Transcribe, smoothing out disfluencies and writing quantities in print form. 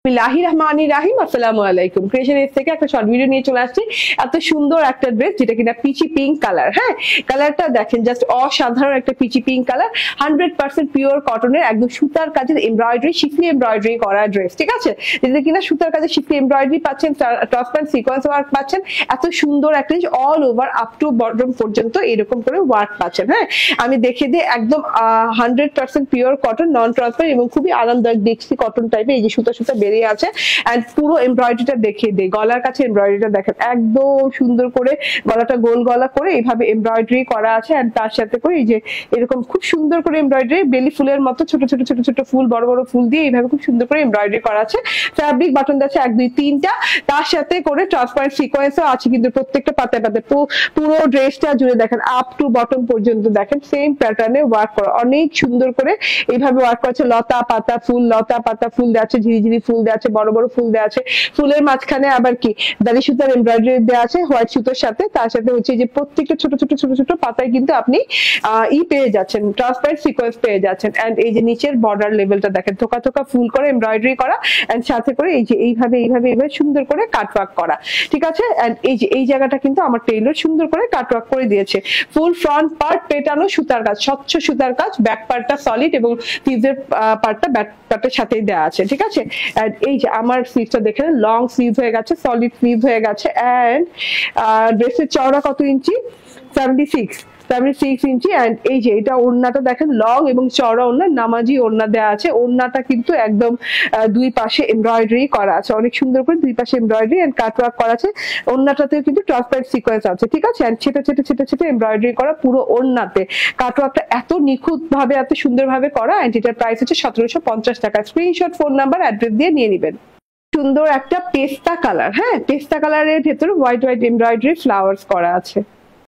বিসমিল্লাহির রহমানির রহিম। আসসালামু আলাইকুম। ক্রিয়েশন এজ থেকে একটা শর্ট ভিডিও নিয়ে চলে আসছি। এত সুন্দর একটা ড্রেস যেটা কিনা পিচি পিঙ্ক কালার। হ্যাঁ, কালারটা দেখেন, জাস্ট অসাধারণ একটা পিচি পিঙ্ক কালার। 100% পিওর কটনের, একদম সুতার কাজের এমব্রয়ডারি, শিফলি এমব্রয়ডারি করা ড্রেস। ঠিক আছে, যেটা কিনা সুতার কাজে শিফলি এমব্রয়ডারি পাচ্ছেন, ট্রান্সপারেন্ট সিকোয়েন্স ওয়ার্ক পাচ্ছেন। এত সুন্দর একটা all over up to bottom পর্যন্ত এরকম করে ওয়ার্ক পাচ্ছেন। হ্যাঁ, আমি দেখে দিই, একদম 100% পিওর কটন, নন ট্রান্সপারেন্ট এবং খুবই আরামদায়ক দেখছি কটন টাইপের। এই যে সুতা সুতা বেরিয়ে আছে, এন্ড পুরো এমব্রয়ডারিটা দেখিয়ে দেই। গলার কাছে এমব্রয়ডারিটা দেখেন, একদম সুন্দর করে গলাটা গোল গলা করে এইভাবে এমব্রয়ডারি করা আছে। এন্ড তার সাথে করে এই যে এরকম খুব সুন্দর করে এমব্রয়ডারি, বেলি ফুলের মতো ছোট ছোট ছোট ছোট ফুল, বড় বড় ফুল দিয়ে এইভাবে খুব সুন্দর করে এমব্রয়ডারি করা আছে। ফ্যাব্রিক বাটন আছে 1 2 3টা, তার সাথে করে ট্রান্সপারেন্ট সিকোয়েন্সও আছে কিন্তু প্রত্যেকটা পাতায় পাতায়। পুরো ড্রেসটা জুড়ে দেখেন আপ টু বটম পর্যন্ত দেখেন সেম প্যাটার্নে ওয়ার্ক করা, অনেক সুন্দর করে এইভাবে ওয়ার্ক করেছে। লতা পাতা ফুল, লতা পাতা ফুল দেওয়া আছে, ঝিরিঝিরি ফুল দেওয়া আছে, বড় বড় ফুল দেওয়া আছে। ফুলের মাঝখানে আবার কি দাড়ি সুতার এমব্রয়ডারি দেওয়া আছে হোয়াইট সুতোর সাথে। তার সাথে হচ্ছে যে প্রত্যেকটা ছোট ছোট ছোট ছোট পাতায় কিন্তু আপনি পেয়ে যাচ্ছেন, ট্রান্সপারেন্ট সিকোয়েন্স পেয়ে যাচ্ছেন। এন্ড এই যে নিচের বর্ডার লেভেলটা দেখেন, থোকা থোকা ফুল করে এমব্রয়ডারি করা, এন্ড সাথে করে এই যে এইভাবে এইভাবে এইভাবে সুন্দর করে কাটওয়ার্ক করা। ঠিক আছে, এন্ড এই যে এই জায়গাটা কিন্তু আমার টেইলর সুন্দর করে কাটওয়ার্ক করে দিয়েছে। ফুল ফ্রন্ট পার্ট পেটানো সুতার কাজ, স্বচ্ছ সুতার কাজ, ব্যাক পার্টটা সলিড এবং স্লিভের পার্টটা ব্যাক পার্টের সাথেই দেওয়া আছে। ঠিক আছে, এন্ড এই যে আমার স্লিভটা দেখেন লং স্লিভ হয়ে গেছে, সলিড স্লিভ হয়ে গেছে। এন্ড ড্রেসের চওড়া কত ইঞ্চি? 76 ইঞ্চি। এন্ড এই যে এটা ওড়নাটা দেখেন, লং এবং চওড়া ওড়না, নামাজি ওড়না দেওয়া আছে। ওড়নাটা কিন্তু একদম দুই পাশে এমব্রয়ডারি করা আছে, অনেক সুন্দর করে দুই পাশে এমব্রয়ডারি এন্ড কাটওয়ার্ক করা আছে। ওড়নাটাতেও কিন্তু ট্রান্সপারেন্ট সিকোয়েন্স আছে। ঠিক আছে, এন্ড ছেটে ছেটে ছেটে ছেটে এমব্রয়ডারি করা পুরো ওড়নাতে। কাটওয়ার্কটা এত নিখুঁত ভাবে, এত সুন্দর ভাবে করা। এন্ড এটার প্রাইস হচ্ছে 1750 টাকা। স্ক্রিনশট, ফোন নাম্বার, অ্যাড্রেস দিয়ে নিয়ে নেবেন। সুন্দর একটা পেস্তা কালার। হ্যাঁ, পেস্তা কালারের ভেতরে হোয়াইট হোয়াইট এমব্রয়ডারি ফ্লাওয়ার্স করা আছে।